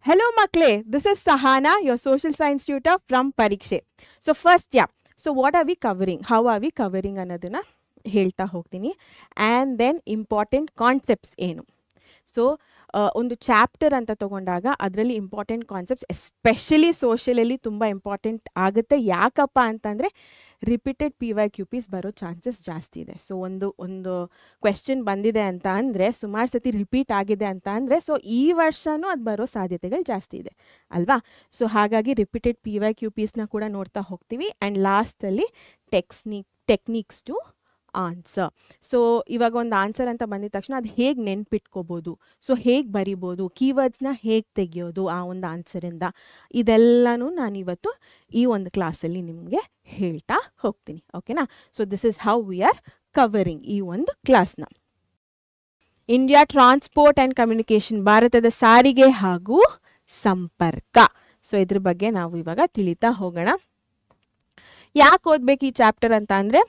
Hello, Makle. This is Sahana, your social science tutor from Parikshe. So first, so what are we covering? How are we covering ಅನ್ನೋದನ್ನ ಹೇಳ್ತಾ ಹೋಗ್ತೀನಿ. And then important concepts ಏನು. So ಒಂದು chapter ಅಂತ ತಗೊಂಡಾಗ ಅದರಲ್ಲಿ important concepts especially ಸೋಷಿಯಲಲ್ಲಿ ತುಂಬ important ಆಗುತ್ತೆ. ಯಾಕಪ್ಪ ಅಂತಂದರೆ ರಿಪೀಟೆಡ್ PYQPs ಬರೋ ಚಾನ್ಸಸ್ ಜಾಸ್ತಿ ಇದೆ. ಸೊ ಒಂದು ಕ್ವೆಶ್ಚನ್ ಬಂದಿದೆ ಅಂತ ಅಂದರೆ ಸುಮಾರು ಸತಿ ರಿಪೀಟ್ ಆಗಿದೆ ಅಂತ ಅಂದರೆ ಸೊ ಈ ವರ್ಷವೂ ಅದು ಬರೋ ಸಾಧ್ಯತೆಗಳು ಜಾಸ್ತಿ ಇದೆ ಅಲ್ವಾ. ಸೊ ಹಾಗಾಗಿ ರಿಪೀಟೆಡ್ PYQPsನ ಕೂಡ ನೋಡ್ತಾ ಹೋಗ್ತೀವಿ. ಆ್ಯಂಡ್ ಲಾಸ್ಟಲ್ಲಿ ಟೆಕ್ನಿಕ್ಸ್ ಟು ಆನ್ಸರ್. ಸೊ ಇವಾಗ ಒಂದು ಆನ್ಸರ್ ಅಂತ ಬಂದಿದ ತಕ್ಷಣ ಅದು ಹೇಗೆ ನೆನ್ಪಿಟ್ಕೋಬೋದು, ಸೊ ಹೇಗೆ ಬರಿಬೋದು, ಕೀವರ್ಡ್ಸ್ನ ಹೇಗೆ ತೆಗಿಯೋದು ಆ ಒಂದು ಆನ್ಸರಿಂದ, ಇದೆಲ್ಲನೂ ನಾನಿವತ್ತು ಈ ಒಂದು ಕ್ಲಾಸಲ್ಲಿ ನಿಮಗೆ ಹೇಳ್ತಾ ಹೋಗ್ತೀನಿ. ಓಕೆನಾ. So this is how we are covering ಈ ಒಂದು ಕ್ಲಾಸ್ನ. ಇಂಡಿಯಾ ಟ್ರಾನ್ಸ್ಪೋರ್ಟ್ ಆ್ಯಂಡ್ ಕಮ್ಯುನಿಕೇಷನ್, ಭಾರತದ ಸಾರಿಗೆ ಹಾಗೂ ಸಂಪರ್ಕ. ಸೊ ಇದ್ರ ಬಗ್ಗೆ ನಾವು ಇವಾಗ ತಿಳಿತಾ ಹೋಗೋಣ. ಯಾಕೆ ಓದ್ಬೇಕು ಈ ಚಾಪ್ಟರ್ ಅಂತ ಅಂದರೆ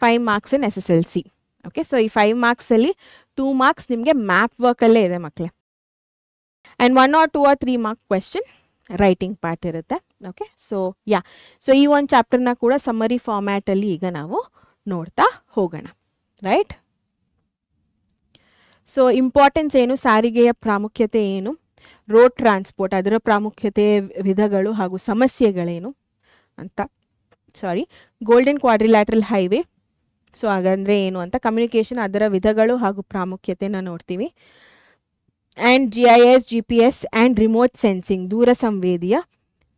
5 marks in SSLC. Okay, so ಈ 5 marksಲ್ಲಿ 2 marks ನಿಮಗೆ ಮ್ಯಾಪ್ ವರ್ಕಲ್ಲೇ ಇದೆ ಮಕ್ಕಳೇ. And 1 or 2 or 3 mark question writing part ಇರುತ್ತೆ. ಓಕೆ, ಸೊ ಈ ಒಂದು ಚಾಪ್ಟರ್ನ ಕೂಡ ಸಮ್ಮರಿ ಫಾರ್ಮ್ಯಾಟಲ್ಲಿ ಈಗ ನಾವು ನೋಡ್ತಾ ಹೋಗೋಣ. ರೈಟ್. ಸೊ ಇಂಪಾರ್ಟೆನ್ಸ್ ಏನು, ಸಾರಿಗೆಯ ಪ್ರಾಮುಖ್ಯತೆ ಏನು, ರೋಡ್ ಟ್ರಾನ್ಸ್ಪೋರ್ಟ್ ಅದರ ಪ್ರಾಮುಖ್ಯತೆ, ವಿಧಗಳು ಹಾಗೂ ಸಮಸ್ಯೆಗಳೇನು ಅಂತ, ಗೋಲ್ಡನ್ ಕ್ವಾಡ್ರಿಲ್ಯಾಟ್ರಲ್ ಹೈವೇ ಸೊ ಹಾಗಂದರೆ ಏನು ಅಂತ, ಕಮ್ಯುನಿಕೇಷನ್ ಅದರ ವಿಧಗಳು ಹಾಗೂ ಪ್ರಾಮುಖ್ಯತೆನ ನೋಡ್ತೀವಿ. And GIS GPS and remote sensing, ದೂರ ಸಂವೇದಿಯ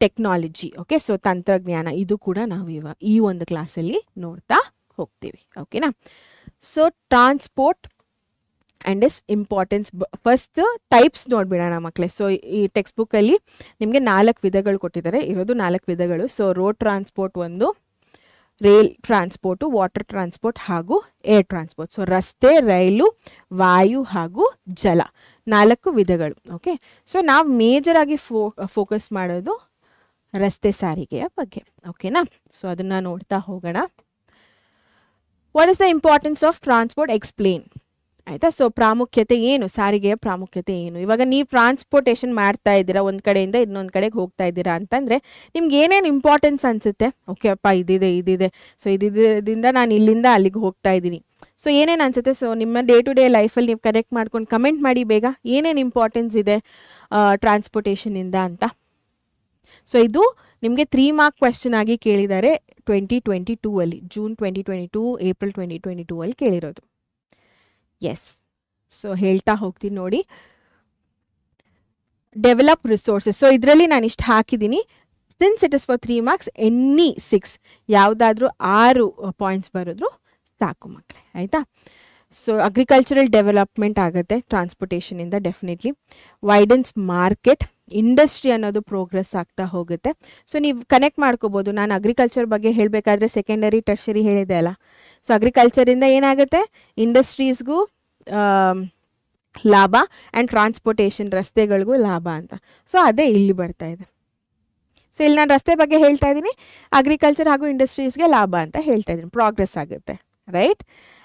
ಟೆಕ್ನಾಲಜಿ. ಓಕೆ, ಸೊ ತಂತ್ರಜ್ಞಾನ ಇದು ಕೂಡ ನಾವು ಇವಾಗ ಈ ಒಂದು ಕ್ಲಾಸಲ್ಲಿ ನೋಡ್ತಾ ಹೋಗ್ತೀವಿ. ಓಕೆನಾ. So transport and its importance. First types ನೋಡ್ಬಿಡೋಣ ಮಕ್ಕಳೇ. ಸೊ ಈ ಟೆಕ್ಸ್ಟ್ ಬುಕ್ಕಲ್ಲಿ ನಿಮಗೆ 4 ವಿಧಗಳು ಕೊಟ್ಟಿದ್ದಾರೆ, ಇರೋದು 4 ವಿಧಗಳು. ಸೊ ರೋಡ್ ಟ್ರಾನ್ಸ್ಪೋರ್ಟ್ ಒಂದು, ರೈಲ್ ಟ್ರಾನ್ಸ್ಪೋರ್ಟು, ವಾಟರ್ ಟ್ರಾನ್ಸ್ಪೋರ್ಟ್ ಹಾಗೂ ಏರ್ ಟ್ರಾನ್ಸ್ಪೋರ್ಟ್. ಸೊ ರಸ್ತೆ, ರೈಲು, ವಾಯು ಹಾಗೂ ಜಲ 4 ವಿಧಗಳು. ಓಕೆ, ಸೊ ನಾವು ಮೇಜರಾಗಿ ಫೋಕಸ್ ಮಾಡೋದು ರಸ್ತೆ ಸಾರಿಗೆಯ ಬಗ್ಗೆ. ಓಕೆನಾ. ಸೊ ಅದನ್ನು ನೋಡ್ತಾ ಹೋಗೋಣ. What is the importance of transport, explain. ಆಯಿತಾ. ಸೊ ಪ್ರಾಮುಖ್ಯತೆ ಏನು, ಸಾರಿಗೆಯ ಪ್ರಾಮುಖ್ಯತೆ ಏನು. ಇವಾಗ ನೀವು ಟ್ರಾನ್ಸ್ಪೋರ್ಟೇಷನ್ ಮಾಡ್ತಾ ಇದ್ದೀರಾ, ಒಂದು ಕಡೆಯಿಂದ ಇನ್ನೊಂದು ಕಡೆಗೆ ಹೋಗ್ತಾ ಇದ್ದೀರಾ ಅಂತಂದರೆ ನಿಮ್ಗೆ ಏನೇನು ಇಂಪಾರ್ಟೆನ್ಸ್ ಅನಿಸುತ್ತೆ. ಓಕೆ ಅಪ್ಪ ಇದಿದೆ, ಸೊ ಇದರಿಂದ ನಾನು ಇಲ್ಲಿಂದ ಅಲ್ಲಿಗೆ ಹೋಗ್ತಾ ಇದ್ದೀನಿ. ಸೊ ಏನೇನು ಅನಿಸುತ್ತೆ, ಸೊ ನಿಮ್ಮ ಡೇ ಟು ಡೇ ಲೈಫಲ್ಲಿ ನೀವು ಕನೆಕ್ಟ್ ಮಾಡ್ಕೊಂಡು ಕಮೆಂಟ್ ಮಾಡಿ ಬೇಗ, ಏನೇನು ಇಂಪಾರ್ಟೆನ್ಸ್ ಇದೆ ಟ್ರಾನ್ಸ್ಪೋರ್ಟೇಷನಿಂದ ಅಂತ. ಸೊ ಇದು ನಿಮಗೆ 3 mark ಕ್ವೆಶ್ಚನ್ ಆಗಿ ಕೇಳಿದ್ದಾರೆ 2022 ಅಲ್ಲಿ, ಜೂನ್ 2022, ಏಪ್ರಿಲ್ 2022 ಅಲ್ಲಿ ಕೇಳಿರೋದು. ಎಸ್, ಸೊ ಹೇಳ್ತಾ ಹೋಗ್ತೀನಿ ನೋಡಿ. Develop resources. ಸೊ ಇದರಲ್ಲಿ ನಾನು ಇಷ್ಟು ಹಾಕಿದ್ದೀನಿ. Since it is for 3 marks, any 6 ಯಾವುದಾದ್ರೂ 6 ಪಾಯಿಂಟ್ಸ್ ಬರೋದ್ರು ಸಾಕು ಮಕ್ಕಳೇ. ಆಯಿತಾ. ಸೊ ಅಗ್ರಿಕಲ್ಚರಲ್ ಡೆವಲಪ್ಮೆಂಟ್ ಆಗುತ್ತೆ ಟ್ರಾನ್ಸ್ಪೋರ್ಟೇಷನಿಂದ ಡೆಫಿನೆಟ್ಲಿ. ವೈಡನ್ಸ್ ಮಾರ್ಕೆಟ್, ಇಂಡಸ್ಟ್ರಿ ಅನ್ನೋದು ಪ್ರೋಗ್ರೆಸ್ ಆಗ್ತಾ ಹೋಗುತ್ತೆ. ಸೊ ನೀವು ಕನೆಕ್ಟ್ ಮಾಡ್ಕೋಬೋದು. ನಾನು ಅಗ್ರಿಕಲ್ಚರ್ ಬಗ್ಗೆ ಹೇಳಬೇಕಾದ್ರೆ ಸೆಕೆಂಡರಿ ಟರ್ಷರಿ ಹೇಳಿದೆ ಅಲ್ಲ. ಸೊ ಅಗ್ರಿಕಲ್ಚರಿಂದ ಏನಾಗುತ್ತೆ, ಇಂಡಸ್ಟ್ರೀಸ್ಗೂ ಲಾಭ ಆ್ಯಂಡ್ ಟ್ರಾನ್ಸ್ಪೋರ್ಟೇಷನ್ ರಸ್ತೆಗಳಿಗೂ ಲಾಭ ಅಂತ. ಸೊ ಅದೇ ಇಲ್ಲಿ ಬರ್ತಾ ಇದೆ. ಸೊ ಇಲ್ಲಿ ನಾನು ರಸ್ತೆ ಬಗ್ಗೆ ಹೇಳ್ತಾ ಇದ್ದೀನಿ, ಅಗ್ರಿಕಲ್ಚರ್ ಹಾಗೂ ಇಂಡಸ್ಟ್ರೀಸ್ಗೆ ಲಾಭ ಅಂತ ಹೇಳ್ತಾ ಇದ್ದೀನಿ. ಪ್ರೋಗ್ರೆಸ್ ಆಗುತ್ತೆ. Right.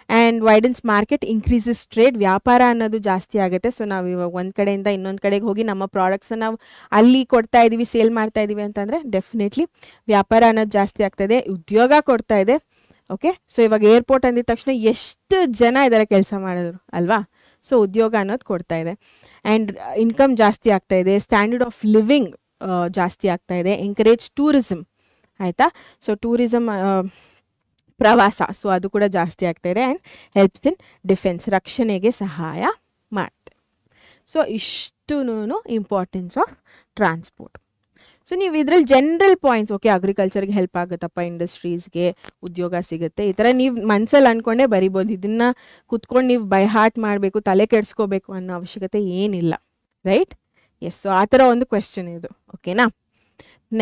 And widens market, increases trade, ವ್ಯಾಪಾರ ಅನ್ನೋದು ಜಾಸ್ತಿ ಆಗುತ್ತೆ. ಸೊ ನಾವು ಇವಾಗ ಒಂದು ಕಡೆಯಿಂದ ಇನ್ನೊಂದು ಕಡೆಗೆ ಹೋಗಿ ನಮ್ಮ ಪ್ರಾಡಕ್ಟ್ಸನ್ನು ನಾವು ಅಲ್ಲಿ ಕೊಡ್ತಾ ಇದ್ದೀವಿ, ಸೇಲ್ ಮಾಡ್ತಾ ಇದ್ದೀವಿ ಅಂತಂದರೆ ಡೆಫಿನೆಟ್ಲಿ ವ್ಯಾಪಾರ ಅನ್ನೋದು ಜಾಸ್ತಿ ಆಗ್ತಾಯಿದೆ, ಉದ್ಯೋಗ ಕೊಡ್ತಾ ಇದೆ. ಓಕೆ, ಸೊ ಇವಾಗ ಏರ್ಪೋರ್ಟ್ ಅಂದಿದ ತಕ್ಷಣ ಎಷ್ಟು ಜನ ಇದ್ದಾರೆ ಕೆಲಸ ಮಾಡೋರು ಅಲ್ವಾ. ಸೊ ಉದ್ಯೋಗ ಅನ್ನೋದು ಕೊಡ್ತಾ ಇದೆ. ಆ್ಯಂಡ್ ಇನ್ಕಮ್ ಜಾಸ್ತಿ ಆಗ್ತಾ ಇದೆ, ಸ್ಟ್ಯಾಂಡರ್ಡ್ ಆಫ್ ಲಿವಿಂಗ್ ಜಾಸ್ತಿ ಆಗ್ತಾ ಇದೆ. Encourage tourism. ಆಯಿತಾ. ಸೊ ಟೂರಿಸಮ್ ಪ್ರವಾಸ, ಸೊ ಅದು ಕೂಡ ಜಾಸ್ತಿ ಆಗ್ತಾ ಇದೆ. ಆ್ಯಂಡ್ ಹೆಲ್ಪ್ಸ್ ಇನ್ ಡಿಫೆನ್ಸ್, ರಕ್ಷಣೆಗೆ ಸಹಾಯ ಮಾಡುತ್ತೆ. ಸೊ ಇಷ್ಟೂ ಇಂಪಾರ್ಟೆನ್ಸ್ ಆಫ್ ಟ್ರಾನ್ಸ್ಪೋರ್ಟ್. ಸೊ ನೀವು ಇದರಲ್ಲಿ ಜನರಲ್ ಪಾಯಿಂಟ್ಸ್, ಓಕೆ ಅಗ್ರಿಕಲ್ಚರ್ಗೆ ಹೆಲ್ಪ್ ಆಗುತ್ತಪ್ಪ, ಇಂಡಸ್ಟ್ರೀಸ್ಗೆ ಉದ್ಯೋಗ ಸಿಗುತ್ತೆ, ಈ ಥರ ನೀವು ಮನಸ್ಸಲ್ಲಿ ಅಂದ್ಕೊಂಡೇ ಬರಿಬೋದು. ಇದನ್ನು ಕುತ್ಕೊಂಡು ನೀವು ಬೈ ಹಾರ್ಟ್ ಮಾಡಬೇಕು, ತಲೆ ಕೆಡಿಸ್ಕೋಬೇಕು ಅನ್ನೋ ಅವಶ್ಯಕತೆ ಏನಿಲ್ಲ. ರೈಟ್. ಎಸ್, ಸೊ ಆ ಥರ ಒಂದು ಕ್ವೆಶ್ಚನ್ ಇದು. ಓಕೆನಾ.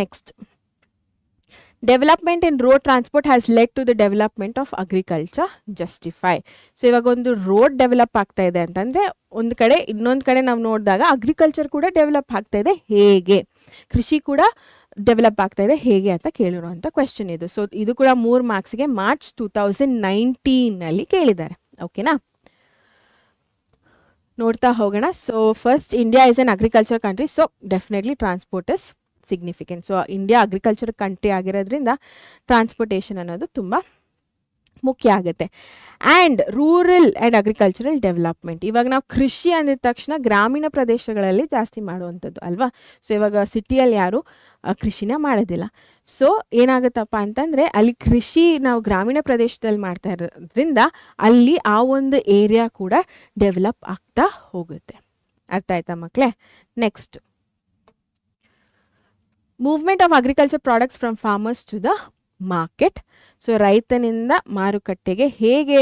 Next, development in road transport has led to the development of agriculture, justify. So ಇವಾಗ ಒಂದು ರೋಡ್ ಡೆವಲಪ್ ಆಗ್ತಾ ಇದೆ ಅಂತಂದರೆ ಒಂದು ಕಡೆ ಇನ್ನೊಂದು ಕಡೆ ನಾವು ನೋಡಿದಾಗ ಅಗ್ರಿಕಲ್ಚರ್ ಕೂಡ ಡೆವಲಪ್ ಆಗ್ತಾ ಇದೆ ಹೇಗೆ, ಕೃಷಿ ಕೂಡ ಡೆವಲಪ್ ಆಗ್ತಾ ಇದೆ ಹೇಗೆ ಅಂತ ಕೇಳಿರುವಂಥ ಕ್ವೆಶ್ಚನ್ ಇದು. ಸೊ ಇದು ಕೂಡ 3 marksಗೆ ಮಾರ್ಚ್ 2019 ಕೇಳಿದ್ದಾರೆ. ಓಕೆನಾ. ನೋಡ್ತಾ ಹೋಗೋಣ. So first, India is an agriculture country, so definitely transport is significant. So India agriculture country ಆಗಿರೋದ್ರಿಂದ ಟ್ರಾನ್ಸ್ಪೋರ್ಟೇಷನ್ ಅನ್ನೋದು ತುಂಬ ಮುಖ್ಯ ಆಗುತ್ತೆ. And rural and agricultural development, ಇವಾಗ ನಾವು ಕೃಷಿ ಅಂದಿದ ತಕ್ಷಣ ಗ್ರಾಮೀಣ ಪ್ರದೇಶಗಳಲ್ಲಿ ಜಾಸ್ತಿ ಮಾಡುವಂಥದ್ದು ಅಲ್ವಾ. ಸೊ ಇವಾಗ ಸಿಟಿಯಲ್ಲಿ ಯಾರು ಕೃಷಿನ ಮಾಡೋದಿಲ್ಲ. ಸೊ ಏನಾಗುತ್ತಪ್ಪ ಅಂತಂದರೆ ಅಲ್ಲಿ ಕೃಷಿ ನಾವು ಗ್ರಾಮೀಣ ಪ್ರದೇಶದಲ್ಲಿ ಮಾಡ್ತಾ ಇರೋದ್ರಿಂದ ಅಲ್ಲಿ ಆ ಒಂದು ಏರಿಯಾ ಕೂಡ ಡೆವಲಪ್ ಆಗ್ತಾ ಹೋಗುತ್ತೆ. ಅರ್ಥ ಆಯ್ತಾ ಮಕ್ಕಳೇ? Next, movement of agriculture products from farmers to the market. So ರೈತನಿಂದ ಮಾರುಕಟ್ಟೆಗೆ ಹೇಗೆ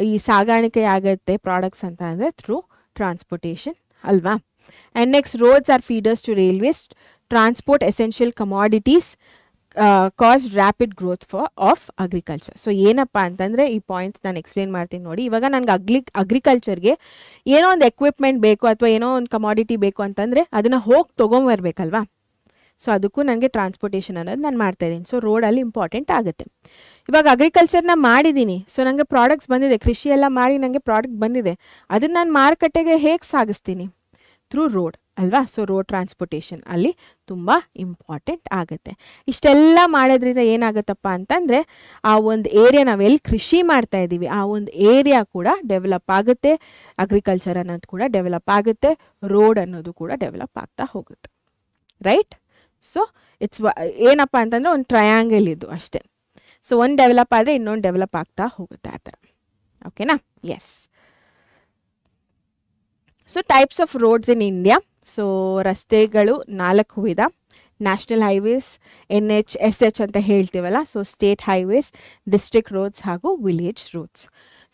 ಈ ಸಾಗಾಣಿಕೆ ಆಗುತ್ತೆ ಪ್ರಾಡಕ್ಟ್ಸ್ ಅಂತ ಅಂದರೆ ಥ್ರೂ ಟ್ರಾನ್ಸ್ಪೋರ್ಟೇಷನ್ ಅಲ್ವಾ. And next, roads are feeders to railways, transport essential commodities, cause rapid growth of agriculture. So ಏನಪ್ಪ ಅಂತಂದರೆ ಈ ಪಾಯಿಂಟ್ಸ್ ನಾನು ಎಕ್ಸ್ಪ್ಲೇನ್ ಮಾಡ್ತೀನಿ ನೋಡಿ. ಇವಾಗ ನನಗೆ ಅಗ್ರಿಕಲ್ಚರ್ಗೆ ಏನೋ ಒಂದು ಎಕ್ವಿಪ್ಮೆಂಟ್ ಬೇಕು ಅಥವಾ ಏನೋ ಒಂದು ಕಮಾಡಿಟಿ ಬೇಕು ಅಂತಂದರೆ ಅದನ್ನು ಹೋಗಿ ತೊಗೊಂಬರ್ಬೇಕಲ್ವಾ. ಸೊ ಅದಕ್ಕೂ ನನಗೆ ಟ್ರಾನ್ಸ್ಪೋರ್ಟೇಷನ್ ಅನ್ನೋದು ನಾನು ಮಾಡ್ತಾಯಿದ್ದೀನಿ. ಸೊ ರೋಡಲ್ಲಿ ಇಂಪಾರ್ಟೆಂಟ್ ಆಗುತ್ತೆ. ಇವಾಗ ಅಗ್ರಿಕಲ್ಚರ್ನ ಮಾಡಿದ್ದೀನಿ, ಸೊ ನನಗೆ ಪ್ರಾಡಕ್ಟ್ಸ್ ಬಂದಿದೆ, ಕೃಷಿ ಎಲ್ಲ ಮಾಡಿ ನನಗೆ ಪ್ರಾಡಕ್ಟ್ ಬಂದಿದೆ, ಅದನ್ನು ನಾನು ಮಾರುಕಟ್ಟೆಗೆ ಹೇಗೆ ಸಾಗಿಸ್ತೀನಿ? ಥ್ರೂ ರೋಡ್ ಅಲ್ವಾ. ಸೊ ರೋಡ್ ಟ್ರಾನ್ಸ್ಪೋರ್ಟೇಷನ್ ಅಲ್ಲಿ ತುಂಬ ಇಂಪಾರ್ಟೆಂಟ್ ಆಗುತ್ತೆ. ಇಷ್ಟೆಲ್ಲ ಮಾಡೋದ್ರಿಂದ ಏನಾಗುತ್ತಪ್ಪ ಅಂತಂದರೆ ಆ ಒಂದು ಏರಿಯಾ ನಾವೆಲ್ಲಿ ಕೃಷಿ ಮಾಡ್ತಾ ಇದ್ದೀವಿ ಆ ಒಂದು ಏರಿಯಾ ಕೂಡ ಡೆವಲಪ್ ಆಗುತ್ತೆ, ಅಗ್ರಿಕಲ್ಚರ್ ಅನ್ನೋದು ಕೂಡ ಡೆವಲಪ್ ಆಗುತ್ತೆ, ರೋಡ್ ಅನ್ನೋದು ಕೂಡ ಡೆವಲಪ್ ಆಗ್ತಾ ಹೋಗುತ್ತೆ. ರೈಟ್? ಸೊ ಇಟ್ಸ್ ಏನಪ್ಪ ಅಂತಂದರೆ ಒಂದು ಟ್ರಯಾಂಗಲ್ ಇದು ಅಷ್ಟೇ. ಸೊ ಒಂದು ಡೆವಲಪ್ ಆದರೆ ಇನ್ನೊಂದು ಡೆವಲಪ್ ಆಗ್ತಾ ಹೋಗುತ್ತೆ ಆ ಥರ. ಓಕೆನಾ? Yes. So types of roads in India. So ರಸ್ತೆಗಳು 4 ವಿಧ: ನ್ಯಾಷನಲ್ ಹೈವೇಸ್, NH, SH ಅಂತ ಹೇಳ್ತೀವಲ್ಲ, so state highways, district roads ಹಾಗೂ village roads.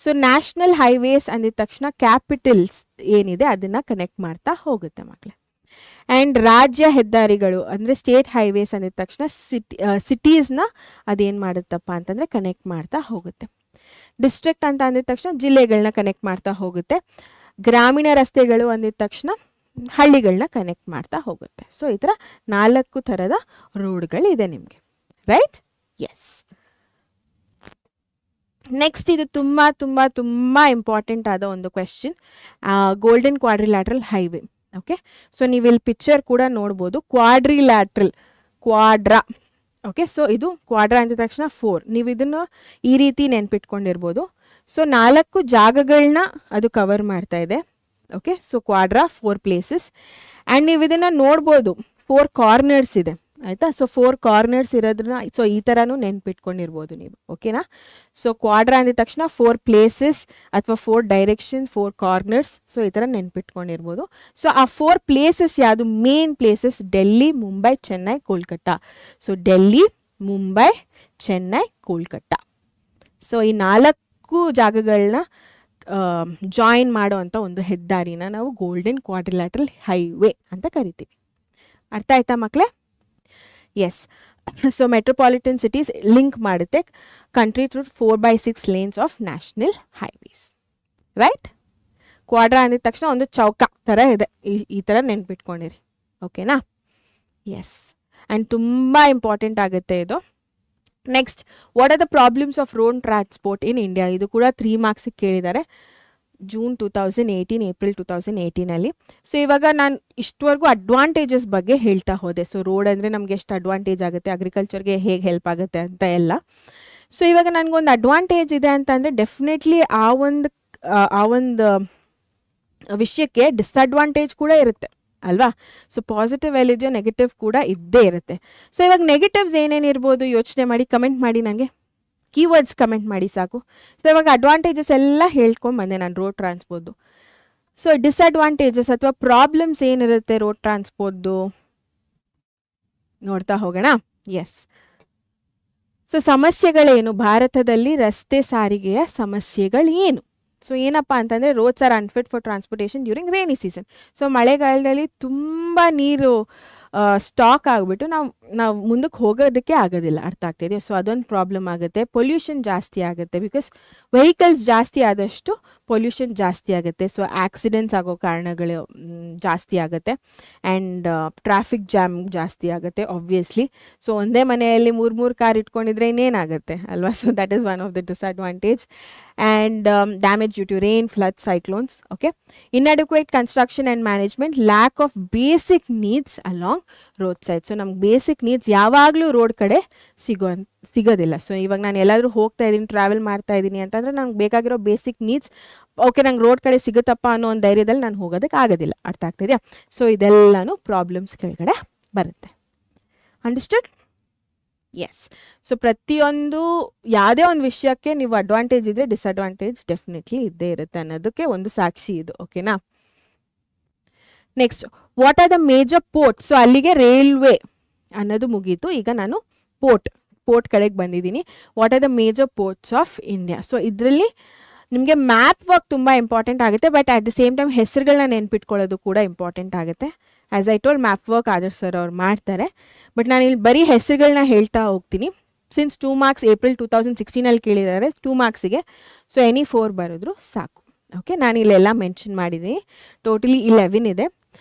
So national highways ಅಂದಿದ ತಕ್ಷಣ ಕ್ಯಾಪಿಟಲ್ಸ್ ಏನಿದೆ ಅದನ್ನು ಕನೆಕ್ಟ್ ಮಾಡ್ತಾ ಹೋಗುತ್ತೆ ಮಕ್ಕಳೇ. ಆ್ಯಂಡ್ ರಾಜ್ಯ ಹೆದ್ದಾರಿಗಳು ಅಂದರೆ ಸ್ಟೇಟ್ ಹೈವೇಸ್ ಅಂದಿದ ತಕ್ಷಣ ಸಿಟೀಸ್ನ ಅದೇನು ಮಾಡುತ್ತಪ್ಪ ಅಂತಂದರೆ ಕನೆಕ್ಟ್ ಮಾಡ್ತಾ ಹೋಗುತ್ತೆ. ಡಿಸ್ಟ್ರಿಕ್ಟ್ ಅಂತ ಅಂದಿದ ತಕ್ಷಣ ಜಿಲ್ಲೆಗಳನ್ನ ಕನೆಕ್ಟ್ ಮಾಡ್ತಾ ಹೋಗುತ್ತೆ. ಗ್ರಾಮೀಣ ರಸ್ತೆಗಳು ಅಂದಿದ ತಕ್ಷಣ ಹಳ್ಳಿಗಳನ್ನ ಕನೆಕ್ಟ್ ಮಾಡ್ತಾ ಹೋಗುತ್ತೆ. ಸೊ ಈ ಥರ 4 ಥರದ ರೋಡ್ಗಳಿದೆ ನಿಮಗೆ. ರೈಟ್? ಎಸ್. ನೆಕ್ಸ್ಟ್, ಇದು ತುಂಬ ತುಂಬ ತುಂಬ ಇಂಪಾರ್ಟೆಂಟ್ ಆದ ಒಂದು question, golden quadrilateral highway. Okay, so ನೀವು ಇಲ್ಲಿ ಪಿಕ್ಚರ್ ಕೂಡ ನೋಡ್ಬೋದು, ಕ್ವಾಡ್ರಿಲ್ಯಾಟ್ರಲ್, ಕ್ವಾಡ್ರಾ. ಓಕೆ, ಸೊ ಇದು ಕ್ವಾಡ್ರಾ ಅಂದ ತಕ್ಷಣ 4, ನೀವು ಇದನ್ನು ಈ ರೀತಿ ನೆನ್ಪಿಟ್ಕೊಂಡಿರ್ಬೋದು. ಸೊ 4 ಜಾಗಗಳನ್ನ ಅದು ಕವರ್ ಮಾಡ್ತಾ ಇದೆ. Okay, so quadra 4 places. And ನೀವು ಇದನ್ನು ನೋಡ್ಬೋದು, 4 ಕಾರ್ನರ್ಸ್ ಇದೆ ಆಯಿತಾ. ಸೊ 4 ಕಾರ್ನರ್ಸ್ ಇರೋದ್ರನ್ನ ಸೊ ಈ ಥರನೂ ನೆನ್ಪಿಟ್ಕೊಂಡಿರ್ಬೋದು ನೀವು. ಓಕೆನಾ? ಸೊ ಕ್ವಾಡ್ರಾ ಅಂದಿದ ತಕ್ಷಣ 4 ಪ್ಲೇಸಸ್ ಅಥವಾ 4 ಡೈರೆಕ್ಷನ್ಸ್, 4 ಕಾರ್ನರ್ಸ್, ಸೊ ಈ ಥರ ನೆನ್ಪಿಟ್ಕೊಂಡಿರ್ಬೋದು. ಸೊ ಆ 4 ಪ್ಲೇಸಸ್ ಯಾವುದು? Main places Delhi, Mumbai, Chennai, Kolkata. So Delhi, Mumbai, Chennai, Kolkata. So ಈ 4 ಜಾಗಗಳನ್ನ ಜಾಯಿನ್ ಮಾಡೋ ಅಂಥ ಒಂದು ಹೆದ್ದಾರಿನ ನಾವು ಗೋಲ್ಡನ್ ಕ್ವಾಡ್ರಿಲ್ಯಾಟ್ರಲ್ ಹೈವೇ ಅಂತ ಕರಿತೀವಿ. ಅರ್ಥ ಆಯ್ತಾ ಮಕ್ಕಳೇ? Yes. So metropolitan cities link ಮಾಡುತ್ತೆ country through 4/6 lanes of national highways. Right? Quadra ಅಂದಿದ ತಕ್ಷಣ ಒಂದು ಚೌಕ ಥರ ಇದೆ, ಈ ಥರ ನೆನ್ಪಿಟ್ಕೊಂಡಿರಿ. ಓಕೆನಾ? ಎಸ್. ಆ್ಯಂಡ್ ತುಂಬ ಇಂಪಾರ್ಟೆಂಟ್ ಆಗುತ್ತೆ ಇದು. Next, what are the problems of road transport in India? ಇದು ಕೂಡ 3 ಮಾರ್ಕ್ಸಿಗೆ ಕೇಳಿದ್ದಾರೆ, ಜೂನ್ 2018, ಏಪ್ರಿಲ್ 2018. ಸೊ ಇವಾಗ ನಾನು ಇಷ್ಟವರೆಗೂ ಅಡ್ವಾಂಟೇಜಸ್ ಬಗ್ಗೆ ಹೇಳ್ತಾ ಹೋದೆ. ಸೊ ರೋಡ್ ಅಂದರೆ ನಮಗೆ ಎಷ್ಟು ಅಡ್ವಾಂಟೇಜ್ ಆಗುತ್ತೆ, ಅಗ್ರಿಕಲ್ಚರ್ಗೆ ಹೇಗೆ ಹೆಲ್ಪ್ ಆಗುತ್ತೆ ಅಂತ ಎಲ್ಲ. ಸೊ ಇವಾಗ ನನಗೊಂದು ಅಡ್ವಾಂಟೇಜ್ ಇದೆ ಅಂತಂದರೆ ಡೆಫಿನೆಟ್ಲಿ ಆ ಒಂದು ವಿಷಯಕ್ಕೆ ಡಿಸ್ಅಡ್ವಾಂಟೇಜ್ ಕೂಡ ಇರುತ್ತೆ ಅಲ್ವಾ. ಸೊ ಪಾಸಿಟಿವ್ ಎಲ್ಲಿದೆಯೋ ನೆಗೆಟಿವ್ ಕೂಡ ಇದ್ದೇ ಇರುತ್ತೆ. ಸೊ ಇವಾಗ ನೆಗೆಟಿವ್ಸ್ ಏನೇನಿರ್ಬೋದು ಯೋಚನೆ ಮಾಡಿ ಕಮೆಂಟ್ ಮಾಡಿ, ನನಗೆ ಕೀವರ್ಡ್ಸ್ ಕಮೆಂಟ್ ಮಾಡಿ ಸಾಕು. ಸೊ ಇವಾಗ ಅಡ್ವಾಂಟೇಜಸ್ ಎಲ್ಲ ಹೇಳ್ಕೊಂಡು ಬಂದೆ ನಾನು ರೋಡ್ ಟ್ರಾನ್ಸ್ಪೋರ್ಟ್ದು. ಸೊ ಡಿಸ್ಅಡ್ವಾಂಟೇಜಸ್ ಅಥವಾ ಪ್ರಾಬ್ಲಮ್ಸ್ ಏನಿರುತ್ತೆ ರೋಡ್ ಟ್ರಾನ್ಸ್ಪೋರ್ಟ್ದು ನೋಡ್ತಾ ಹೋಗೋಣ. ಎಸ್. ಸೊ ಸಮಸ್ಯೆಗಳೇನು, ಭಾರತದಲ್ಲಿ ರಸ್ತೆ ಸಾರಿಗೆಯ ಸಮಸ್ಯೆಗಳು ಏನು? ಸೊ ಏನಪ್ಪ ಅಂತಂದರೆ roads R unfit for transportation during rainy season. So ಮಳೆಗಾಲದಲ್ಲಿ ತುಂಬ ನೀರು ಸ್ಟಾಕ್ ಆಗಿಬಿಟ್ಟು ನಾವು ನಾವು ಮುಂದಕ್ಕೆ ಹೋಗೋದಕ್ಕೆ ಆಗೋದಿಲ್ಲ, ಅರ್ಥ ಆಗ್ತಿದೆ. ಸೊ ಅದೊಂದು ಪ್ರಾಬ್ಲಮ್ ಆಗುತ್ತೆ. ಪೊಲ್ಯೂಷನ್ ಜಾಸ್ತಿ ಆಗುತ್ತೆ, ಬಿಕಾಸ್ ವೆಹಿಕಲ್ಸ್ ಜಾಸ್ತಿ ಆದಷ್ಟು ಪೊಲ್ಯೂಷನ್ ಜಾಸ್ತಿ ಆಗುತ್ತೆ. ಸೊ ಆಕ್ಸಿಡೆಂಟ್ಸ್ ಆಗೋ ಕಾರಣಗಳು ಜಾಸ್ತಿ ಆಗುತ್ತೆ. ಆ್ಯಂಡ್ ಟ್ರಾಫಿಕ್ ಜಾಮ್ ಜಾಸ್ತಿ ಆಗುತ್ತೆ ಆಬ್ವಿಯಸ್ಲಿ. ಸೊ ಒಂದೇ ಮನೆಯಲ್ಲಿ 3 ಕಾರ್ ಇಟ್ಕೊಂಡಿದ್ರೆ ಇನ್ನೇನಾಗುತ್ತೆ ಅಲ್ವಾ. So that is one of the disadvantage. And damage due to rain, flood, cyclones. Okay, inadequate construction and management, lack of basic needs along road side. So ನಮ್ಗೆ basic needs ಯಾವಾಗಲೂ road ಕಡೆ ಸಿಗೋದಿಲ್ಲ. So ಇವಾಗ ನಾನು ಎಲ್ಲಾದರೂ ಹೋಗ್ತಾ ಇದ್ದೀನಿ, travel ಮಾಡ್ತಾ ಇದ್ದೀನಿ ಅಂತಂದರೆ ನಂಗೆ ಬೇಕಾಗಿರೋ ಬೇಸಿಕ್ ನೀಡ್ಸ್ ಓಕೆ ನಂಗೆ ರೋಡ್ ಕಡೆ ಸಿಗುತ್ತಪ್ಪ ಅನ್ನೋ ಒಂದು ಧೈರ್ಯದಲ್ಲಿ ನಾನು ಹೋಗೋದಕ್ಕೆ ಆಗೋದಿಲ್ಲ, ಅರ್ಥ ಆಗ್ತಿದೆಯಾ. ಸೊ ಇದೆಲ್ಲನೂ ಪ್ರಾಬ್ಲಮ್ಸ್ ಕೆಳಗಡೆ ಬರುತ್ತೆ. ಅಂಡರ್ಸ್ಟುಡ್? ಎಸ್. ಸೊ ಪ್ರತಿಯೊಂದು ಯಾವುದೇ ಒಂದು ವಿಷಯಕ್ಕೆ ನೀವು ಅಡ್ವಾಂಟೇಜ್ ಇದ್ದರೆ ಡಿಸ್ಅಡ್ವಾಂಟೇಜ್ ಡೆಫಿನೆಟ್ಲಿ ಇದ್ದೇ ಇರುತ್ತೆ ಅನ್ನೋದಕ್ಕೆ ಒಂದು ಸಾಕ್ಷಿ ಇದು. ಓಕೆನಾ? Next, what are the major port. So ಅಲ್ಲಿಗೆ ರೈಲ್ವೆ ಅನ್ನೋದು ಮುಗೀತು. ಈಗ ನಾನು ಪೋರ್ಟ್ ಕಡೆಗೆ ಬಂದಿದ್ದೀನಿ. What are the major ports of India. So ಇದರಲ್ಲಿ ನಿಮಗೆ ಮ್ಯಾಪ್ ವರ್ಕ್ ತುಂಬ ಇಂಪಾರ್ಟೆಂಟ್ ಆಗುತ್ತೆ, but at the same time ಹೆಸರುಗಳನ್ನ ನೆನ್ಪಿಟ್ಕೊಳ್ಳೋದು ಕೂಡ ಇಂಪಾರ್ಟೆಂಟ್ ಆಗುತ್ತೆ. As I told, map work Adarsh sir ಅವ್ರು ಮಾಡ್ತಾರೆ, ಬಟ್ ನಾನು ಇಲ್ಲಿ ಬರೀ ಹೆಸರುಗಳನ್ನ ಹೇಳ್ತಾ ಹೋಗ್ತೀನಿ. ಸಿನ್ಸ್ 2 ಮಾರ್ಕ್ಸ್ ಏಪ್ರಿಲ್ 2016 ಕೇಳಿದ್ದಾರೆ 2 ಮಾರ್ಕ್ಸಿಗೆ. ಸೊ ಎನಿ 4 ಬರೆದ್ರು ಸಾಕು. ಓಕೆ, ನಾನು ಇಲ್ಲೆಲ್ಲ ಮೆನ್ಷನ್ ಮಾಡಿದ್ದೀನಿ. ಟೋಟಲಿ 11 ಇದೆ.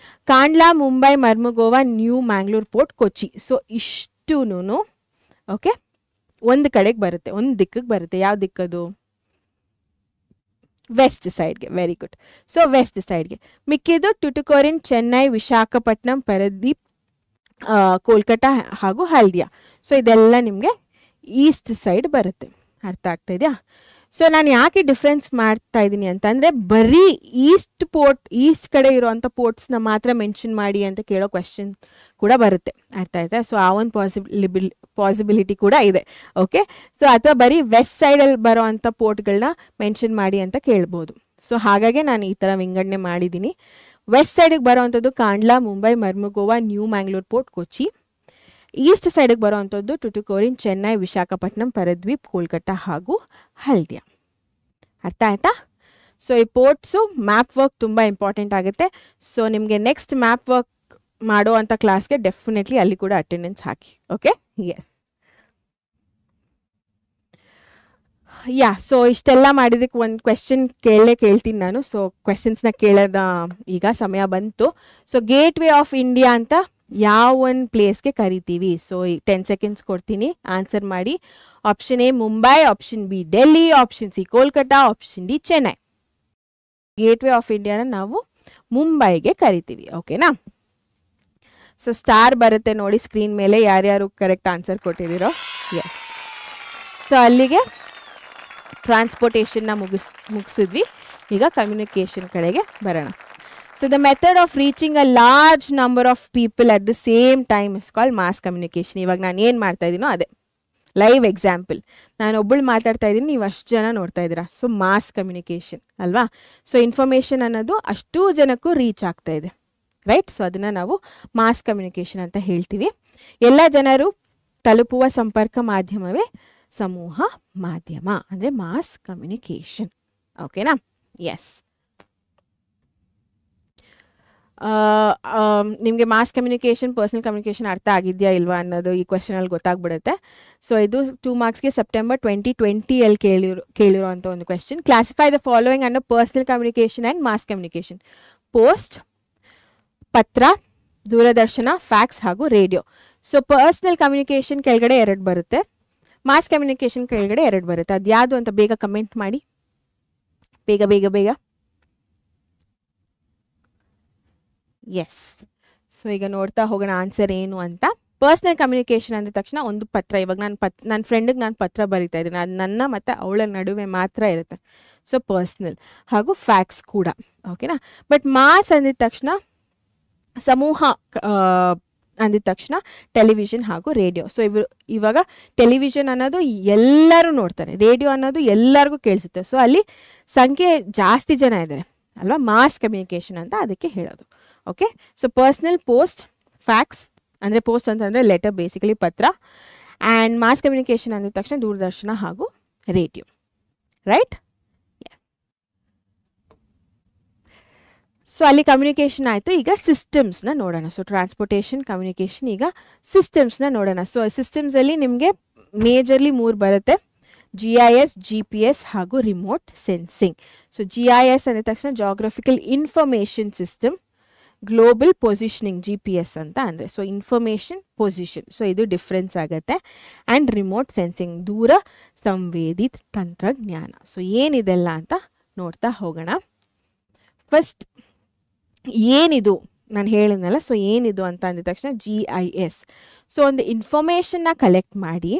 ಕಾಂಡ್ಲಾ, ಮುಂಬೈ, ಮರ್ಮುಗೋವಾ, ನ್ಯೂ ಮ್ಯಾಂಗ್ಳೂರ್ ಪೋರ್ಟ್, ಕೊಚ್ಚಿ. ಸೊ ಇಷ್ಟೂ ಓಕೆ ಒಂದು ಕಡೆಗೆ ಬರುತ್ತೆ, ಒಂದು ದಿಕ್ಕಿಗೆ ಬರುತ್ತೆ. ಯಾವ ದಿಕ್ಕದು? ವೆಸ್ಟ್ ಸೈಡ್ಗೆ. Very good. ಸೊ ವೆಸ್ಟ್ ಸೈಡ್ಗೆ ಮಿಕ್ಕಿದ್ದು ಟುಟುಕೋರಿನ್, ಚೆನ್ನೈ, ವಿಶಾಖಪಟ್ಟಣಂ, ಪರದೀಪ್, ಕೋಲ್ಕತ್ತಾ ಹಾಗೂ ಹಲ್ದಿಯಾ. ಸೊ ಇದೆಲ್ಲ ನಿಮಗೆ ಈಸ್ಟ್ ಸೈಡ್ ಬರುತ್ತೆ. ಅರ್ಥ ಆಗ್ತಾ ಇದೆಯಾ? ಸೊ ನಾನು ಯಾಕೆ ಡಿಫ್ರೆನ್ಸ್ ಮಾಡ್ತಾ ಇದ್ದೀನಿ ಅಂತಂದರೆ, ಬರೀ ಈಸ್ಟ್ ಕಡೆ ಇರೋವಂಥ ಪೋರ್ಟ್ಸ್ನ ಮಾತ್ರ ಮೆನ್ಷನ್ ಮಾಡಿ ಅಂತ ಕೇಳೋ ಕ್ವೆಶನ್ ಕೂಡ ಬರುತ್ತೆ. ಅರ್ಥ ಆಯ್ತಾ? ಸೊ ಆ ಒಂದು ಪಾಸಿಬಿಲಿಟಿ ಕೂಡ ಇದೆ. ಓಕೆ, ಸೊ ಅಥವಾ ಬರೀ ವೆಸ್ಟ್ ಸೈಡಲ್ಲಿ ಬರೋ ಅಂಥ ಪೋರ್ಟ್ಗಳನ್ನ ಮೆನ್ಷನ್ ಮಾಡಿ ಅಂತ ಕೇಳ್ಬೋದು. ಸೊ ಹಾಗಾಗಿ ನಾನು ಈ ಥರ ವಿಂಗಡಣೆ ಮಾಡಿದ್ದೀನಿ. ವೆಸ್ಟ್ ಸೈಡಿಗೆ ಬರೋ ಅಂಥದ್ದು ಕಾಂಡ್ಲಾ, ಮುಂಬೈ, ಮರ್ಮುಗೋವಾ, ನ್ಯೂ ಮ್ಯಾಂಗ್ಳೂರ್ ಪೋರ್ಟ್, ಕೊಚ್ಚಿ. ಈಸ್ಟ್ ಸೈಡಿಗೆ ಬರೋ ಅಂಥದ್ದು ಟುಟುಕೋರಿನ್, ಚೆನ್ನೈ, ವಿಶಾಖಪಟ್ಟಣಂ, ಪರದ್ವೀಪ್, ಕೋಲ್ಕತ್ತಾ ಹಾಗೂ ಹಲ್ದಿಯಾ. ಅರ್ಥ ಆಯ್ತಾ? ಸೊ ಈ ಪೋರ್ಟ್ಸು ಮ್ಯಾಪ್ ವರ್ಕ್ ತುಂಬ ಇಂಪಾರ್ಟೆಂಟ್ ಆಗುತ್ತೆ. ಸೊ ನಿಮಗೆ ನೆಕ್ಸ್ಟ್ ಮ್ಯಾಪ್ ವರ್ಕ್ ಮಾಡೋ ಅಂಥ ಕ್ಲಾಸ್ಗೆ ಡೆಫಿನೆಟ್ಲಿ ಅಲ್ಲಿ ಕೂಡ ಅಟೆಂಡೆನ್ಸ್ ಹಾಕಿ. Okay, yes. ಯಾ, ಸೊ ಇಷ್ಟೆಲ್ಲ ಮಾಡಿದಕ್ಕೆ ಒಂದು ಕ್ವೆಶನ್ ಕೇಳ್ತೀನಿ ನಾನು. ಸೊ ಕ್ವೆಶನ್ಸ್ನ ಕೇಳೋದ ಈಗ ಸಮಯ ಬಂತು. So gateway of India ಅಂತ ಯಾವ ಒಂದು ಪ್ಲೇಸ್ಗೆ ಕರಿತೀವಿ? ಸೊ 10 ಸೆಕೆಂಡ್ಸ್ ಕೊಡ್ತೀನಿ, ಆನ್ಸರ್ ಮಾಡಿ. Option A Mumbai, option B Delhi, option C Kolkata, option D Chennai. Gateway of ಇಂಡಿಯಾನ ನಾವು ಮುಂಬೈಗೆ ಕರಿತೀವಿ. ಓಕೆನಾ? ಸೊ ಸ್ಟಾರ್ ಬರುತ್ತೆ ನೋಡಿ ಸ್ಕ್ರೀನ್ ಮೇಲೆ, ಯಾರ್ಯಾರು ಕರೆಕ್ಟ್ ಆನ್ಸರ್ ಕೊಟ್ಟಿದ್ದೀರೋ. ಎಸ್. ಸೊ ಅಲ್ಲಿಗೆ ಟ್ರಾನ್ಸ್ಪೋರ್ಟೇಷನ್ನ ಮುಗಿಸಿದ್ವಿ. ಈಗ ಕಮ್ಯುನಿಕೇಷನ್ ಕಡೆಗೆ ಬರೋಣ. So the method of reaching a large number of people at the same time is called mass communication. ಇವಾಗ ನಾನು ಏನು ಮಾಡ್ತಾ ಇದ್ದೀನೋ ಅದೇ ಲೈವ್ ಎಕ್ಸಾಂಪಲ್. ನಾನು ಒಬ್ಬಳು ಮಾತಾಡ್ತಾ ಇದ್ದೀನಿ, ನೀವು ಅಷ್ಟು ಜನ ನೋಡ್ತಾ ಇದ್ದೀರಾ. ಸೊ ಮಾಸ್ ಕಮ್ಯುನಿಕೇಷನ್ ಅಲ್ವಾ? ಸೊ ಇನ್ಫಾರ್ಮೇಷನ್ ಅನ್ನೋದು ಅಷ್ಟೂ ಜನಕ್ಕೂ ರೀಚ್ ಆಗ್ತಾ ಇದೆ, ರೈಟ್? ಸೊ ಅದನ್ನು ನಾವು ಮಾಸ್ ಕಮ್ಯುನಿಕೇಷನ್ ಅಂತ ಹೇಳ್ತೀವಿ. ಎಲ್ಲ ಜನರು ತಲುಪುವ ಸಂಪರ್ಕ ಮಾಧ್ಯಮವೇ ಸಮೂಹ ಮಾಧ್ಯಮ, ಅಂದರೆ ಮಾಸ್ ಕಮ್ಯುನಿಕೇಷನ್. ಓಕೆನಾ? ಎಸ್. ನಿಮಗೆ ಮಾಸ್ ಕಮ್ಯುನಿಕೇಷನ್, ಪರ್ಸನಲ್ ಕಮ್ಯುನಿಕೇಷನ್ ಅರ್ಥ ಆಗಿದೆಯಾ ಇಲ್ವಾ ಅನ್ನೋದು ಈ ಕ್ವೆಶನಲ್ಲಿ ಗೊತ್ತಾಗ್ಬಿಡುತ್ತೆ. ಸೊ ಇದು 2 ಮಾರ್ಕ್ಸ್ಗೆ ಸೆಪ್ಟೆಂಬರ್ 2020 ಕೇಳಿರೋ ಅಂಥ ಒಂದು question. Classify the following under personal communication and mass communication. Post, ಪತ್ರ, ದೂರದರ್ಶನ, ಫ್ಯಾಕ್ಸ್ ಹಾಗೂ ರೇಡಿಯೋ. ಸೊ ಪರ್ಸನಲ್ ಕಮ್ಯುನಿಕೇಷನ್ ಕೆಳಗಡೆ 2 ಬರುತ್ತೆ, ಮಾಸ್ ಕಮ್ಯುನಿಕೇಷನ್ ಕೆಳಗಡೆ 2 ಬರುತ್ತೆ. ಅದು ಯಾವುದು ಅಂತ ಬೇಗ ಕಮೆಂಟ್ ಮಾಡಿ, ಬೇಗ ಬೇಗ ಬೇಗ. ಎಸ್. ಸೊ ಈಗ ನೋಡ್ತಾ ಹೋಗೋಣ ಆನ್ಸರ್ ಏನು ಅಂತ. ಪರ್ಸ್ನಲ್ ಕಮ್ಯುನಿಕೇಷನ್ ಅಂದ ತಕ್ಷಣ ಒಂದು ಪತ್ರ. ಇವಾಗ ನನ್ನ ಫ್ರೆಂಡಿಗೆ ನಾನು ಪತ್ರ ಬರಿತಾ ಇದ್ದೀನಿ, ಅದು ನನ್ನ ಮತ್ತು ಅವಳ ನಡುವೆ ಮಾತ್ರ ಇರುತ್ತೆ. ಸೊ ಪರ್ಸ್ನಲ್ ಹಾಗೂ ಫ್ಯಾಕ್ಸ್ ಕೂಡ. ಓಕೆನಾ? ಬಟ್ ಮಾಸ್ ಅಂದಿದ ತಕ್ಷಣ, ಸಮೂಹ ಅಂದಿದ ತಕ್ಷಣ ಟೆಲಿವಿಷನ್ ಹಾಗೂ ರೇಡಿಯೋ. ಸೊ ಇವಾಗ ಟೆಲಿವಿಷನ್ ಅನ್ನೋದು ಎಲ್ಲರೂ ನೋಡ್ತಾರೆ, ರೇಡಿಯೋ ಅನ್ನೋದು ಎಲ್ಲರಿಗೂ ಕೇಳಿಸುತ್ತೆ. ಸೊ ಅಲ್ಲಿ ಸಂಖ್ಯೆ ಜಾಸ್ತಿ ಜನ ಇದ್ದಾರೆ ಅಲ್ವಾ, ಮಾಸ್ ಕಮ್ಯುನಿಕೇಷನ್ ಅಂತ ಅದಕ್ಕೆ ಹೇಳೋದು. Okay? So personal, post, fax ಅಂದರೆ ಪೋಸ್ಟ್ ಅಂತಂದರೆ ಲೆಟರ್, ಬೇಸಿಕಲಿ ಪತ್ರ. ಆ್ಯಂಡ್ ಮಾಸ್ ಕಮ್ಯುನಿಕೇಷನ್ ಅಂದಿದ ತಕ್ಷಣ ದೂರದರ್ಶನ ಹಾಗೂ ರೇಡಿಯೋ, ರೈಟ್? ಸೊ ಅಲ್ಲಿ ಕಮ್ಯುನಿಕೇಷನ್ ಆಯಿತು. ಈಗ ಸಿಸ್ಟಮ್ಸ್ನ ನೋಡೋಣ. ಸೊ ಟ್ರಾನ್ಸ್ಪೋರ್ಟೇಷನ್, ಕಮ್ಯುನಿಕೇಷನ್, ಈಗ ಸಿಸ್ಟಮ್ಸ್ನ ನೋಡೋಣ. ಸೊ ಸಿಸ್ಟಮ್ಸಲ್ಲಿ ನಿಮಗೆ ಮೇಜರ್ಲಿ 3 ಬರುತ್ತೆ: GIS, GPS ಹಾಗೂ ರಿಮೋಟ್ ಸೆನ್ಸಿಂಗ್. ಸೊ GIS ಅಂದ ತಕ್ಷಣ geographical information system, global positioning GPS ಅಂತ ಅಂದರೆ. ಸೊ ಇನ್ಫಾರ್ಮೇಷನ್, ಪೊಸಿಷನ್, ಸೊ ಇದು ಡಿಫ್ರೆನ್ಸ್ ಆಗುತ್ತೆ. ಆ್ಯಂಡ್ ರಿಮೋಟ್ ಸೆನ್ಸಿಂಗ್, ದೂರ ಸಂವೇದಿ ತಂತ್ರಜ್ಞಾನ. ಸೊ ಏನಿದೆಲ್ಲ ಅಂತ ನೋಡ್ತಾ ಹೋಗೋಣ. ಫಸ್ಟ್ ಏನಿದು ನಾನು ಹೇಳಿದ್ನಲ್ಲ, ಸೊ ಏನಿದು ಅಂತ ಅಂದಿದ ತಕ್ಷಣ GIS. ಸೊ ಒಂದು ಇನ್ಫಾರ್ಮೇಷನ್ನ ಕಲೆಕ್ಟ್ ಮಾಡಿ,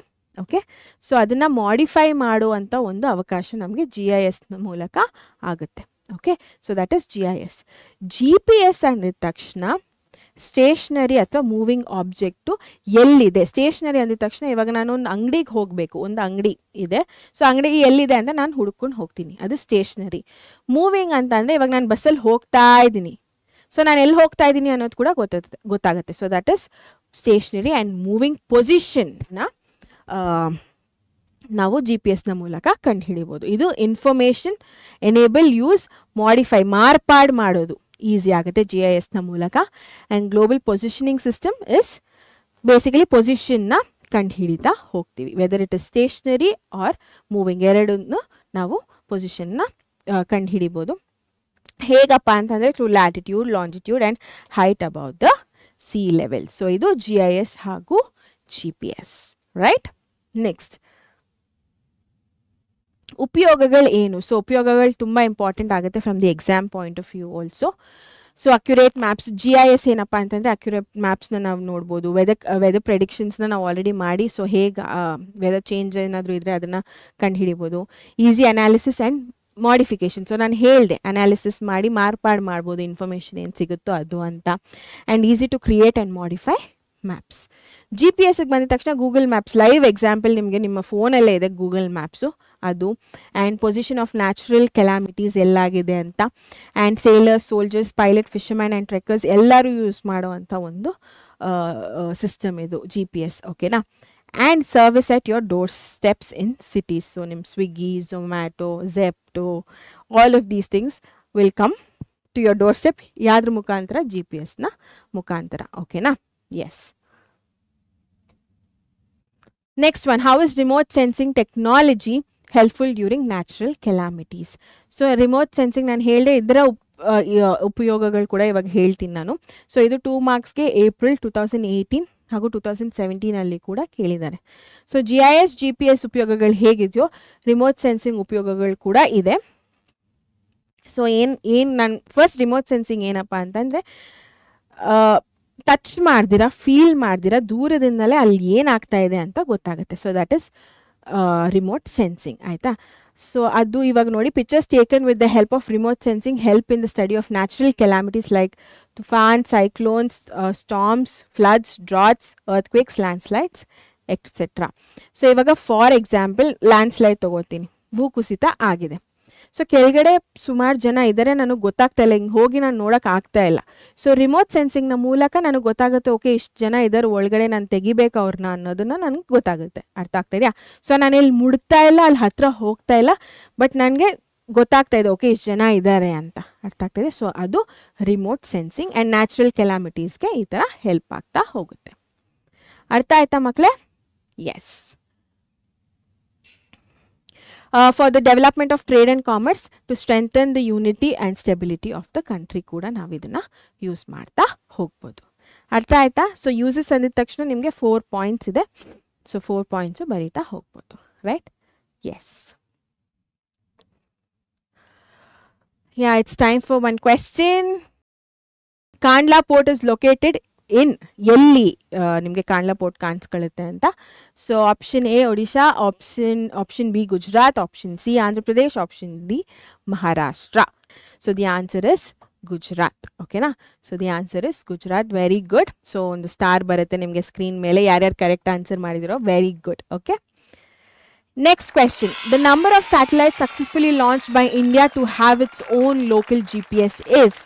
ಓಕೆ, ಸೊ ಅದನ್ನು ಮಾಡಿಫೈ ಮಾಡುವಂಥ ಒಂದು ಅವಕಾಶ ನಮಗೆ GISನ ಮೂಲಕ ಆಗುತ್ತೆ. Okay, so that is GIS. GPS ಅಂದಿದ ತಕ್ಷಣ ಸ್ಟೇಷನರಿ ಅಥವಾ ಮೂವಿಂಗ್ ಆಬ್ಜೆಕ್ಟು ಎಲ್ಲಿದೆ. ಸ್ಟೇಷನರಿ ಅಂದಿದ ತಕ್ಷಣ ಇವಾಗ ನಾನು ಒಂದು ಅಂಗಡಿಗೆ ಹೋಗಬೇಕು, ಒಂದು ಅಂಗಡಿ ಇದೆ, ಸೊ ಅಂಗಡಿ ಎಲ್ಲಿದೆ ಅಂತ ನಾನು ಹುಡ್ಕೊಂಡು ಹೋಗ್ತೀನಿ, ಅದು ಸ್ಟೇಷನರಿ. ಮೂವಿಂಗ್ ಅಂತ ಅಂದರೆ ಇವಾಗ ನಾನು ಬಸ್ಸಲ್ಲಿ ಹೋಗ್ತಾ ಇದ್ದೀನಿ, ಸೊ ನಾನು ಎಲ್ಲಿ ಹೋಗ್ತಾ ಇದ್ದೀನಿ ಅನ್ನೋದು ಕೂಡ ಗೊತ್ತಾಗುತ್ತೆ. So that is stationary. And moving ಪೊಸಿಷನ್ನ ನಾವು GPS ಮೂಲಕ ಕಂಡುಹಿಡಿಬೋದು. ಇದು ಇನ್ಫಾರ್ಮೇಷನ್ ಎನೇಬಲ್, ಯೂಸ್, ಮಾಡಿಫೈ, ಮಾರ್ಪಾಡು ಮಾಡೋದು ಈಸಿ ಆಗುತ್ತೆ GISನ ಮೂಲಕ. And global positioning system is basically ಪೊಸಿಷನ್ನ ಕಂಡುಹಿಡಿತಾ ಹೋಗ್ತೀವಿ, whether it is stationary or moving, ಎರಡನ್ನು ನಾವು ಪೊಸಿಷನ್ನ ಕಂಡುಹಿಡಿಬೋದು. ಹೇಗಪ್ಪ ಅಂತಂದರೆ through latitude, longitude and height above the sea level. So ಇದು GIS ಹಾಗೂ GPS, ರೈಟ್. ನೆಕ್ಸ್ಟ್ ಉಪಯೋಗಗಳು ಏನು? ಸೊ ಉಪಯೋಗಗಳು ತುಂಬ ಇಂಪಾರ್ಟೆಂಟ್ ಆಗುತ್ತೆ from the exam point of view also. So accurate maps, GIS ಏನಪ್ಪ ಅಂತಂದರೆ ಅಕ್ಯುರೇಟ್ ಮ್ಯಾಪ್ಸ್ನ ನಾವು ನೋಡ್ಬೋದು. ವೆದರ್ ಪ್ರೆಡಿಕ್ಷನ್ಸ್ನ ನಾವು ಆಲ್ರೆಡಿ ಮಾಡಿ, ಸೊ ಹೇಗೆ ವೆದರ್ ಚೇಂಜ್ ಏನಾದರೂ ಇದ್ದರೆ ಅದನ್ನು ಕಂಡುಹಿಡಿಬೋದು. Easy analysis and modification. So ನಾನು ಹೇಳಿದೆ, ಅನಾಲಿಸಿಸ್ ಮಾಡಿ ಮಾರ್ಪಾಡು ಮಾಡ್ಬೋದು, ಇನ್ಫಾರ್ಮೇಷನ್ ಏನು ಸಿಗುತ್ತೋ ಅದು ಅಂತ. And easy to create and modify maps. GPSಗೆ ಬಂದ ತಕ್ಷಣ ಗೂಗಲ್ ಮ್ಯಾಪ್ಸ್, ಲೈವ್ ಎಕ್ಸಾಂಪಲ್ ನಿಮಗೆ ನಿಮ್ಮ ಫೋನಲ್ಲೇ ಇದೆ ಗೂಗಲ್ ಮ್ಯಾಪ್ಸು, ಅದು. And position of natural calamities ಎಲ್ಲಾಗಿದೆ ಅಂತ. And sailors, soldiers, pilot, fisherman and trekkers ಎಲ್ಲರೂ ಯೂಸ್ ಮಾಡುವಂಥ ಒಂದು ಸಿಸ್ಟಮ್ ಇದು GPS, ಓಕೆನಾ. And service at your door steps in cities. So ನಿಮ್ಮ Swiggy, Zomato, Zepto, all of these things will come to your door step. ಯಾವ್ದ್ರ ಮುಖಾಂತರ? GPSನ ಮುಖಾಂತರ, ಓಕೆನಾ. Yes. Next one, how is remote sensing technology helpful during natural calamities. So remote sensing ನಾನು ಹೇಳಿದೆ, ಇದರ ಉಪಯೋಗಗಳು ಕೂಡ ಇವಾಗ ಹೇಳ್ತೀನಿ ನಾನು. ಸೊ ಇದು 2 ಮಾರ್ಕ್ಸ್ಗೆ ಏಪ್ರಿಲ್ 2018 ಹಾಗೂ 2017 ಕೂಡ ಕೇಳಿದ್ದಾರೆ. ಸೊ GIS, GPS ಉಪಯೋಗಗಳು ಹೇಗಿದೆಯೋ ರಿಮೋಟ್ ಸೆನ್ಸಿಂಗ್ ಉಪಯೋಗಗಳು ಕೂಡ ಇದೆ. ಸೊ ಏನು ನಾನು ಫಸ್ಟ್ ರಿಮೋಟ್ ಸೆನ್ಸಿಂಗ್ ಏನಪ್ಪ ಅಂತಂದರೆ, ಟಚ್ ಮಾಡ್ದಿರಾ, ಫೀಲ್ ಮಾಡ್ದಿರಾ, ದೂರದಿಂದಲೇ ಅಲ್ಲಿ ಏನಾಗ್ತಾ ಇದೆ ಅಂತ ಗೊತ್ತಾಗುತ್ತೆ. So that is remote sensing, ಆಯಿತಾ. ಸೊ ಅದು ಇವಾಗ ನೋಡಿ, pictures taken with the help of remote sensing help in the study of natural calamities like toofan, cyclones, storms, floods, droughts, earthquakes, landslides etcetera. So ಇವಾಗ ಫಾರ್ ಎಕ್ಸಾಂಪಲ್ ಲ್ಯಾಂಡ್ಸ್ಲೈಡ್ ತೊಗೋತೀನಿ, ಭೂಕುಸಿತ ಆಗಿದೆ. So ಕೆಳಗಡೆ ಸುಮಾರು ಜನ ಇದ್ದಾರೆ, ನನಗೆ ಗೊತ್ತಾಗ್ತಾ ಇಲ್ಲ, ಹಿಂಗೆ ಹೋಗಿ ನಾನು ನೋಡೋಕೆ ಆಗ್ತಾ ಇಲ್ಲ. ಸೊ ರಿಮೋಟ್ ಸೆನ್ಸಿಂಗ್ನ ಮೂಲಕ ನನಗೆ ಗೊತ್ತಾಗುತ್ತೆ, ಓಕೆ ಇಷ್ಟು ಜನ ಇದ್ದಾರೆ ಒಳಗಡೆ, ನಾನು ತೆಗಿಬೇಕು ಅವ್ರನ್ನ ಅನ್ನೋದನ್ನು ನನಗೆ ಗೊತ್ತಾಗುತ್ತೆ. ಅರ್ಥ ಆಗ್ತಾ ಇದೆಯಾ? ಸೊ ನಾನು ಇಲ್ಲಿ ಮುಡ್ತಾ ಇಲ್ಲ, ಅಲ್ಲಿ ಹತ್ರ ಹೋಗ್ತಾ ಇಲ್ಲ, ಬಟ್ ನನಗೆ ಗೊತ್ತಾಗ್ತಾ ಇದೆ, ಓಕೆ ಇಷ್ಟು ಜನ ಇದ್ದಾರೆ ಅಂತ. ಅರ್ಥ ಆಗ್ತಾಯಿದೆ? ಸೊ ಅದು ರಿಮೋಟ್ ಸೆನ್ಸಿಂಗ್. ಆ್ಯಂಡ್ ನ್ಯಾಚುರಲ್ ಕೆಲಾಮಿಟೀಸ್ಗೆ ಈ ಥರ ಹೆಲ್ಪ್ ಆಗ್ತಾ ಹೋಗುತ್ತೆ. ಅರ್ಥ ಆಯ್ತಾ ಮಕ್ಕಳೇ? S. For the development of trade and commerce to strengthen the unity and stability of the country ಕೂಡ ನಾವು ಇದನ್ನು ಯೂಸ್ ಮಾಡ್ತಾ ಹೋಗ್ಬೋದು. ಅರ್ಥ ಆಯ್ತಾ? ಸೊ ಯೂಸಸ್ ಅಂದಿದ ತಕ್ಷಣ ನಿಮಗೆ 4 ಪಾಯಿಂಟ್ಸ್ ಇದೆ. ಸೊ 4 ಪಾಯಿಂಟ್ಸು ಬರೀತಾ ಹೋಗ್ಬೋದು, right? Yes. Yeah, it's time for one question. Kandla Port is located in ಎಲ್ಲಿ ನಿಮಗೆ ಕಾಂಡ್ಲಾ ಪೋರ್ಟ್ ಕಾಣಿಸ್ಕೊಳ್ಳುತ್ತೆ ಅಂತ. So option A Odisha, option B Gujarat, option C Andhra Pradesh, option D Maharashtra. So the answer is Gujarat, ಓಕೆನಾ. So the answer is Gujarat. Very good. So ಒಂದು star ಬರುತ್ತೆ ನಿಮಗೆ screen ಮೇಲೆ, ಯಾರ್ಯಾರು ಕರೆಕ್ಟ್ ಆನ್ಸರ್ ಮಾಡಿದಿರೋ, very good. Okay, next question. The number of satellite successfully launch by India to have its own local GPS is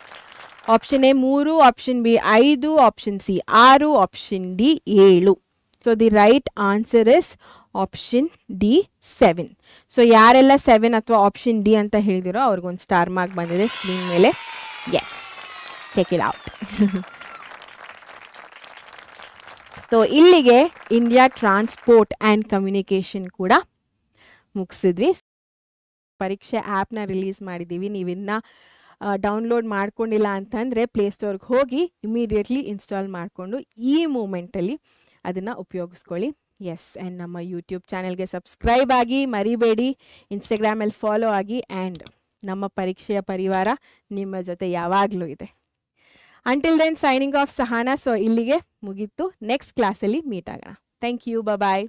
option A 3, option B 5, option C 6, option D 7. So the right answer is option D 7. ಸೊ ಯಾರೆಲ್ಲ 7 ಅಥವಾ option D ಅಂತ ಹೇಳಿದಿರೋ ಅವ್ರಿಗೊಂದು star mark ಬಂದಿದೆ screen ಮೇಲೆ. Yes. Check it out. So ಇಲ್ಲಿಗೆ India transport and communication ಕೂಡ ಮುಗಿಸಿದ್ವಿ. ಪರೀಕ್ಷೆ ಆ್ಯಪ್ನ ರಿಲೀಸ್ ಮಾಡಿದ್ದೀವಿ. ನೀವಿನ್ನ ಡೌನ್ಲೋಡ್ ಮಾಡ್ಕೊಂಡಿಲ್ಲ ಅಂತಂದರೆ ಪ್ಲೇಸ್ಟೋರ್ಗೆ ಹೋಗಿ ಇಮಿಡಿಯೇಟ್ಲಿ ಇನ್ಸ್ಟಾಲ್ ಮಾಡಿಕೊಂಡು ಈ ಮೂಮೆಂಟಲ್ಲಿ ಅದನ್ನು ಉಪಯೋಗಿಸ್ಕೊಳ್ಳಿ. ಎಸ್, ಆ್ಯಂಡ್ ನಮ್ಮ ಯೂಟ್ಯೂಬ್ ಚಾನೆಲ್ಗೆ ಸಬ್ಸ್ಕ್ರೈಬ್ ಆಗಿ ಮರಿಬೇಡಿ. ಇನ್ಸ್ಟಾಗ್ರಾಮಲ್ಲಿ ಫಾಲೋ ಆಗಿ. ಆ್ಯಂಡ್ ನಮ್ಮ ಪರೀಕ್ಷೆಯ ಪರಿವಾರ ನಿಮ್ಮ ಜೊತೆ ಯಾವಾಗಲೂ ಇದೆ. Until then signing off Sahana. So ಇಲ್ಲಿಗೆ ಮುಗೀತು. ನೆಕ್ಸ್ಟ್ ಕ್ಲಾಸಲ್ಲಿ ಮೀಟ್ ಆಗೋಣ. Thank you. ಬಾಯ್.